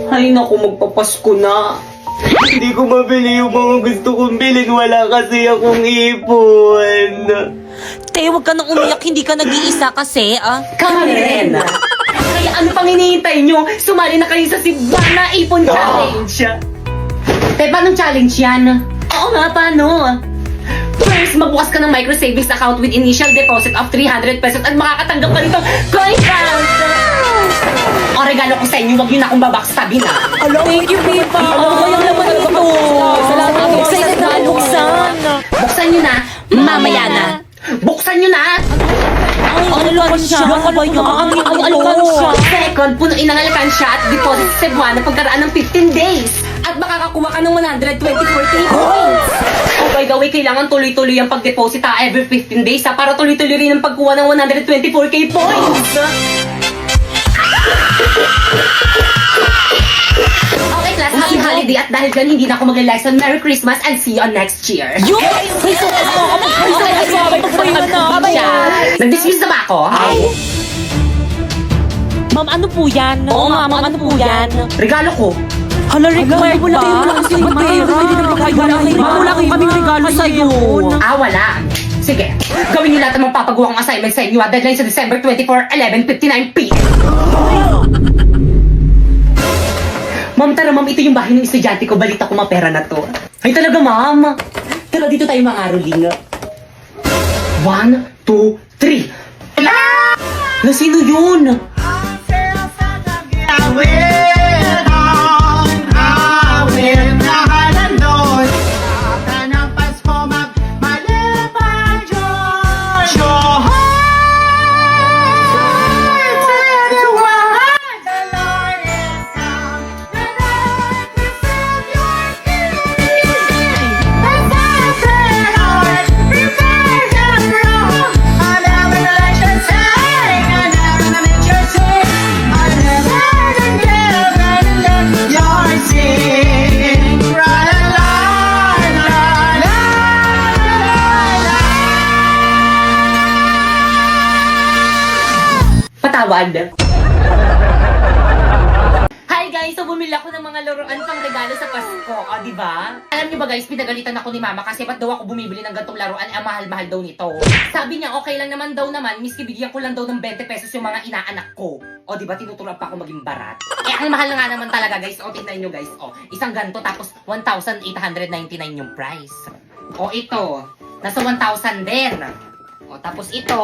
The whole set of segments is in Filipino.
Ay naku, magpapasko na. Hindi ko mabili yung mga gusto kong bilhin. Wala kasi akong ipon. Te, huwag ka nang umiyak, hindi ka nag-iisa kasi, Karen! Kaya ano pang hinihintay nyo? Sumali na kayo sa Sibana Ipon Challenge! Te, paano challenge yan? Oo nga, paano? First, magbukas ka ng micro savings account with initial deposit of 300 pesos at makakatanggap ka nito coin count! O regalo ko sa inyo, huwag yun akong babackstabin ha. Thank you, Pipa! Ano ba yung laman nito? Salamat ako, excited na buksan! Buksan nyo na, mamaya na! Buksan nyo na! Ay, alkansya! Ay, alkansya! Second, punuin ang alkansya at deposit sa Cebuana pagkaraan ng 15 days. At makakakuha ka ng 124k points. Oh, by the way, kailangan tuloy-tuloy ang pag-deposit every 15 days para tuloy-tuloy rin ang pagkuha ng 124k points. Okay, class, happy holiday at dahil dyan hindi na ako magla-lesson. Merry Christmas and see you on next year. Yun! Ay, so Nag-dismiss na ba ako? Ma'am, ano po yan? Oo nga, ma'am, ano po yan? Regalo ko. Hala, required ba? Wala kaming regalo sa'yo. Wala. Sige, gawin niyo lahat ng papagawa kong assignment sa inyo. Deadline sa December 24, 11:59 p.m. Ma'am, tara ma'am, ito yung bahay ng estudyante ko. Balita ko mapera na to. Ay talaga ma'am. Tara dito tayo mga aroling. 1, 2, 3. Na sino yun? Patawad. Hi guys! So bumili ako ng mga laruan pang regalo sa Pasko. O, di ba? Alam niyo ba guys, pinagalitan ako ni Mama kasi ba't daw ako bumibili ng gantong laruan? Ang mahal-mahal daw nito. Sabi niya, okay lang naman daw naman, miski bigyan ko lang daw ng 20 pesos yung mga inaanak ko. O, di ba? Tinuturuan pa ako maging barat. Eh, ang mahal na nga naman talaga guys. O, tingnan niyo guys. O, isang ganto tapos 1,899 yung price. O, ito. Nasa 1,000 din. O, tapos ito.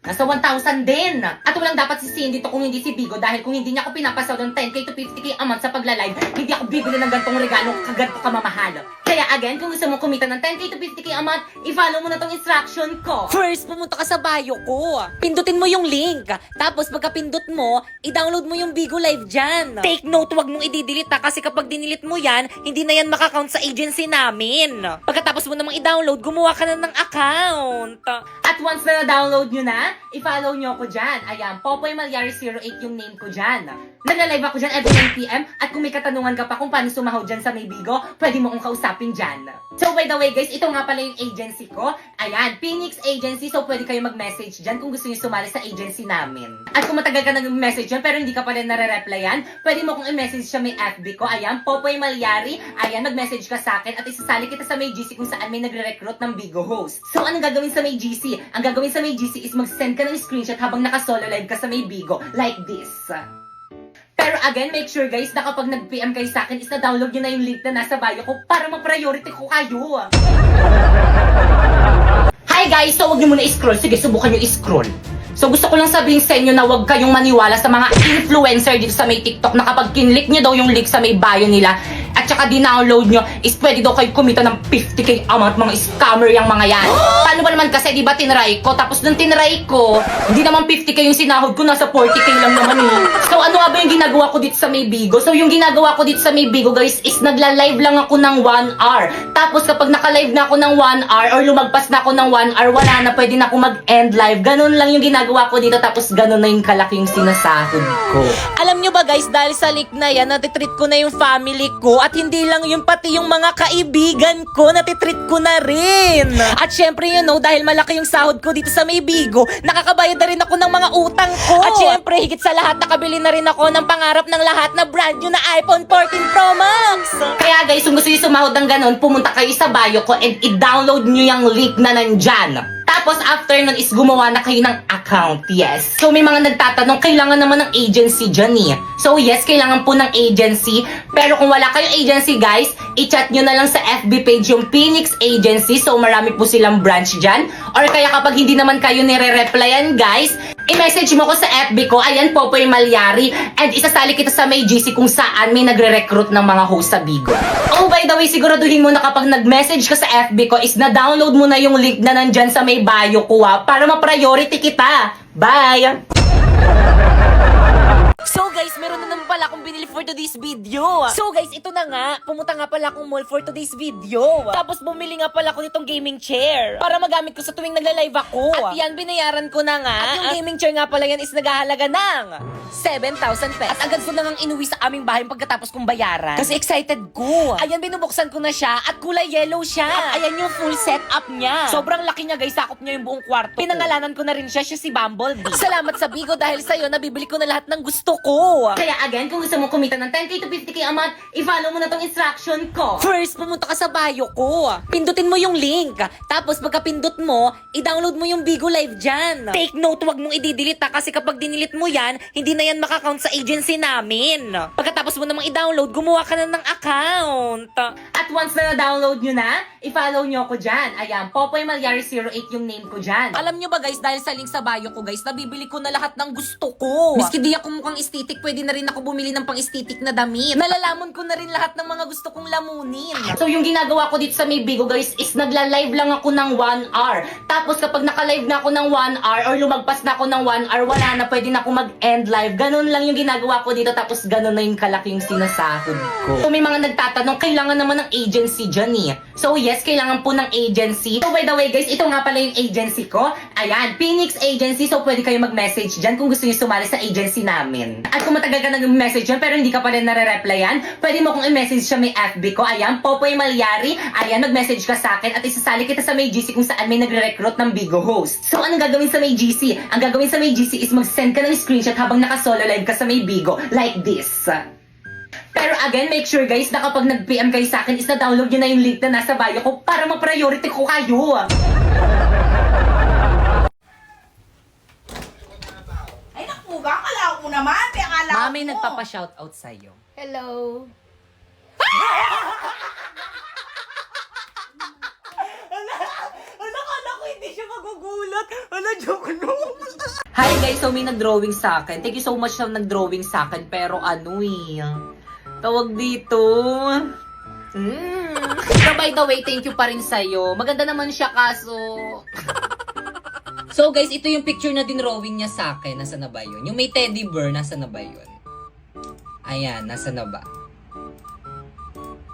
Nasa 1,000 din. At walang dapat sisihin dito kung hindi si Bigo dahil kung hindi niya ako pinapasaw ng 10k to 50k a month sa pagla-live, hindi ako bibili ng gantong regalo kaganto kamamahal. Kaya again, kung gusto mo kumita ng 10k to 50k a month, i-follow mo na tong instruction ko. First, pumunta ka sa bio ko. Pindutin mo yung link. Tapos pagka-pindot mo, i-download mo yung Bigo Live dyan. Take note, wag mong i-delete kasi kapag dinilit mo yan, hindi na yan makakount sa agency namin. Pagkatapos mo namang i-download, gumawa ka na ng account. At once na na-download nyo na, i-follow nyo ako dyan. Ayan, Popoy Malyari 08 yung name ko dyan. Nagla-live ako dyan every 9pm at kung may katanungan ka pa kung paano sumahod dyan sa may Bigo, pwede mo kong kausapin dyan. So by the way guys, ito nga pala yung agency ko. Ayan, Phoenix Agency. So pwede kayo mag-message dyan kung gusto nyo sumali sa agency namin. At kung matagal ka nag-message dyan pero hindi ka pa rin nare-replyan, pwede mo kong i-message sa may FB ko. Ayan, Popoy Malyari. Ayan, mag-message ka sa akin at isasali kita sa may GC kung saan may nagre-recruit ng Bigo host. So anong gagawin sa may GC? Ang gagawin sa may GC is mag-send ka ng screenshot habang naka-solo live ka sa may Bigo. Like this. Pero again, make sure guys na kapag nag-PM kayo sa akin is na-download nyo na yung link na nasa bio ko para ma-priority ko kayo. Hi guys! So huwag nyo muna i-scroll. Sige, subukan nyo i-scroll. So gusto ko lang sabihin sa inyo na huwag kayong maniwala sa mga influencer dito sa may TikTok na kapag kinlik nyo daw yung link sa may bio nila at saka di-download nyo is pwede daw kayo kumita ng 50k amount. Mga scammer yung mga yan. Paano ba naman kasi, di ba tinry ko? Tapos nung tinry ko, hindi naman 50k yung sinahod ko, nasa 40k lang naman eh. So ano nga ba yung ginagawa ko dito sa may Bigo? So yung ginagawa ko dito sa may Bigo guys is nagla-live lang ako ng 1 hour. Tapos kapag naka-live na ako ng 1 hour or lumagpas na ako ng 1 hour, wala na, pwede na ako mag-end live. Ganun lang yung ginagawa ko dito, tapos ganun na yung kalaki yung sinasahod ko. Alam nyo ba guys, dahil sa link na yan, natitreat ko na yung family ko at hindi lang yung pati yung mga kaibigan ko, natitreat ko na rin. At syempre you know, dahil malaki yung sahod ko dito sa may Bigo, nakakabayad na rin ako ng mga utang ko. At syempre, higit sa lahat, nakabili na rin ako ng pangarap ng lahat na brand new na iPhone 14 Pro Max. Kaya guys, kung gusto nyo sumahod ng ganon, pumunta kayo sa bio ko and i-download nyo yung link na nandyan. Tapos after nun is gumawa na kayo ng account, yes. So may mga nagtatanong, kailangan naman ng agency dyan eh. So yes, kailangan po ng agency. Pero kung wala kayong agency guys, i-chat nyo na lang sa FB page yung Phoenix Agency. So marami po silang branch dyan. Or kaya kapag hindi naman kayo nire-replyan guys, i-message mo ko sa FB ko, ayan Popoy Malyari. And isasali kita sa may GC kung saan may nagre-recruit ng mga host sa Bigo. Oh by the way, siguraduhin mo na kapag nag-message ka sa FB ko is na-download mo na yung link na nandyan sa may bio ko para ma-priority kita. Bye! So guys, meron na naman pala akong binili for today's video. So guys, ito na nga. Pumunta nga pala akong mall for today's video. Tapos bumili nga pala ako nitong gaming chair para magamit ko sa tuwing nagla-live ako. At yan, binayaran ko na nga. At yung gaming chair nga pala yan is naghahalaga ng 7,000 pesos. At agad ko na nga inuwi sa aming bahay pagkatapos kong bayaran. Kasi excited ko. Ayan, binubuksan ko na siya at kulay yellow siya. At ayan yung full setup niya. Sobrang laki niya guys, sakop niya yung buong kwarto. Pinangalanan ko na rin siya si Bumblebee. Salamat sa Bigo dahil sa'yo nabibili ko na lahat ng gusto ko. Kaya again, kung gusto mo kumita ng 10k to 50k a month, i-follow mo na tong instruction ko. First, pumunta ka sa bio ko. Pindutin mo yung link. Tapos pagka-pindot mo, i-download mo yung Bigo Live dyan. Take note, wag mong i-delete kasi kapag dinilit mo yan, hindi na yan makakount sa agency namin. Pagkatapos mo namang i-download, gumawa ka na ng account. At once na na-download nyo na, i-follow nyo ko dyan. Ayan, Popoy Malyari 08 yung name ko dyan. Alam nyo ba guys, dahil sa link sa bio ko guys, nabibili ko na lahat ng gusto ko. Miski di ako mukhang aesthetic, pwede na rin ako bumili ng pang-aesthetic na damit. Nalalamon ko na rin lahat ng mga gusto kong lamunin. So yung ginagawa ko dito sa may Bigo guys is nagla-live lang ako ng 1 hour. Tapos kapag naka-live na ako ng 1 hour or lumagpas na ako ng 1 hour, wala na, pwede na ako mag-end live. Ganun lang yung ginagawa ko dito, tapos ganun na yung kalaking sinasahod ko. So may mga nagtatanong, kailangan naman ng agency dyan eh. So yes, kailangan po ng agency. So by the way guys, ito nga pala yung agency ko. Ayan, Phoenix Agency. So pwede kayo mag-message dyan kung gusto niyo sumali sa agency namin. At kung matagal ka nag-message dyan pero hindi ka pa rin nare-replyan, pwede mo kong i-message sa may FB ko. Ayan, Popoy Malyari. Ayan, mag-message ka sa akin at isasali kita sa may GC kung saan may nagre-recruit ng Bigo host. So anong gagawin sa may GC? Ang gagawin sa may GC is mag-send ka ng screenshot habang naka-solo live ka sa may Bigo. Like this. Pero again, make sure guys na kapag nag-PM kayo sa akin is na-download nyo na yung link na nasa bio ko para ma-priority ko kayo. Ay naku, akala ko naman. Akala ko. Mami, nagpapa-shoutout sa'yo. Hello. Kala ko hindi siya magugulat. Joke lang. Hi guys, so may nag-drawing sa akin. Thank you so much sa nag-drawing sa akin. Pero ano tawag dito. So by the way, thank you pa rin sa'yo. Maganda naman siya kaso... So guys, ito yung picture na dinrawing niya sa akin. Nasa na ba yun? Yung may teddy bear, nasa na ba yun? Ayan, nasa na ba?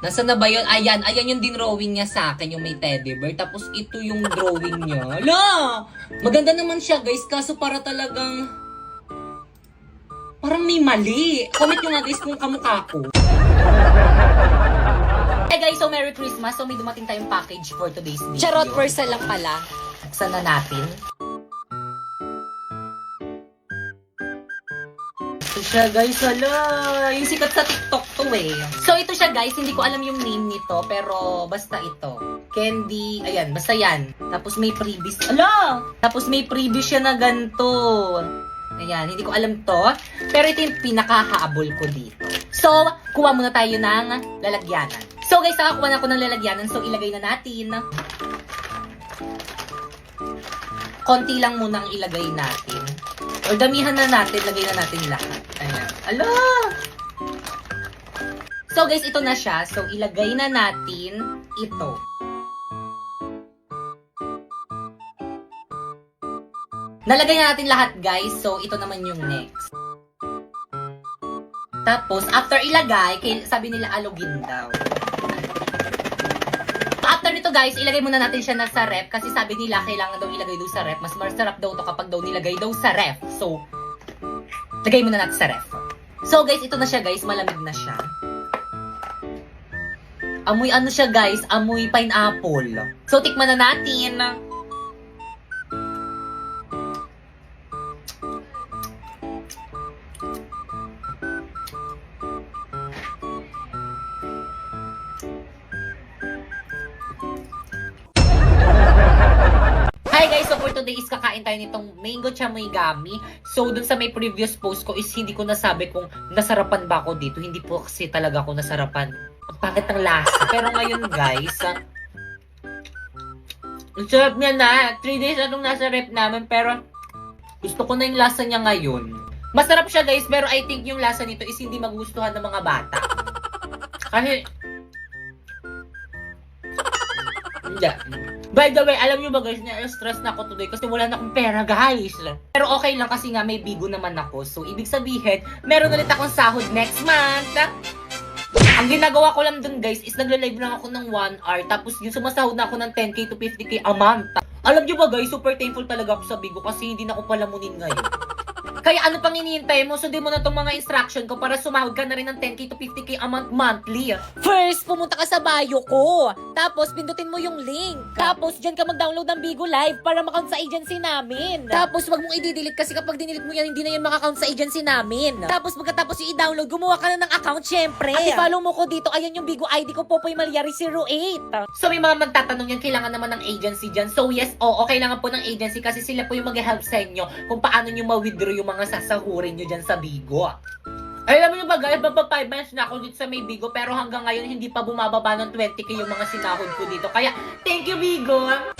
Nasa na ba yun? Ayan, ayan yung dinrawing niya sa akin, yung may teddy bear. Tapos ito yung drawing niya. Hala! Maganda naman siya guys, kaso para talagang... Parang may mali. Comment nyo nga guys kung kamukha ko. Hey guys, so Merry Christmas. So may dumating tayong package for today's video. Charot, parcel lang pala. Buksan na natin. Ito siya guys, hala. Yung sikat sa TikTok to eh. So ito siya guys, hindi ko alam yung name nito, pero basta ito. Candy, ayan, basta yan. Tapos may freebies. Hala! Tapos may freebies siya na ganito. Ayan, hindi ko alam to. Pero ito yung pinakahabol ko dito. So, kuha muna tayo ng lalagyanan. So guys, nakakuha na ako ng lalagyanan. So ilagay na natin. Konti lang muna ang ilagay natin. O damihan na natin, lagay na natin lahat. Ayan. Ala! So guys, ito na siya. So ilagay na natin ito. Nalagay na natin lahat guys. So ito naman yung next. Tapos, after ilagay, sabi nila alugin daw. After nito guys, ilagay muna natin siya na sa ref kasi sabi nila kailangan daw ilagay daw sa ref. Mas masarap daw to kapag daw nilagay daw sa ref. So, lagay muna natin sa ref. So guys, ito na siya guys. Malamig na siya. Amoy ano siya guys? Amoy pineapple. So, tikman na natin. guys, so for today is kakain tayo nitong mango chamoy gummy. So dun sa may previous post ko is hindi ko nasabi kung nasarapan ba ako dito. Hindi po kasi talaga ako nasarapan. Ang pangit ng lasa. Pero ngayon guys, ang sarap niya na. 3 days na itong nasa rep namin pero gusto ko na yung lasa niya ngayon. Masarap siya guys pero I think yung lasa nito is hindi magustuhan ng mga bata. Kasi hindi. By the way, alam nyo ba guys, na-stress na ako today kasi wala na akong pera guys. Pero okay lang kasi nga may bigo naman ako. So, ibig sabihin, meron ulit akong sahod next month. Ang ginagawa ko lang dun guys is nagla-live lang ako ng 1 hour. Tapos yung sumasahod na ako ng 10k to 50k a month. Alam nyo ba guys, super thankful talaga ako sa bigo kasi hindi na ako palamunin ngayon. Kaya ano pang hinihintay mo? Sundin mo na itong mga instruction ko para sumahod ka na rin ng 10k to 50k a month monthly. First, pumunta ka sa bio ko. Tapos, pindutin mo yung link. Tapos, dyan ka mag-download ng Bigo Live para makount sa agency namin. Tapos, wag mong i-delete kasi kapag dinilit mo yan, hindi na yan makakount sa agency namin. Tapos, pagkatapos yung i-download, gumawa ka na ng account syempre. At i-follow mo ko dito. Ayan yung Bigo ID ko, Popoy Malyari 08. So, may mga magtatanong yan, kailangan naman ng agency dyan. So, yes, kailangan po ng agency kasi sila po yung mag-help sa inyo kung paano nyo ma-withdraw yung mga sasahurin nyo dyan sa Bigo. Alam mo ba guys, baba 5 months na ako dito sa may Bigo pero hanggang ngayon hindi pa bumababa ng 20k yung mga sinahod ko dito. Kaya, thank you Bigo!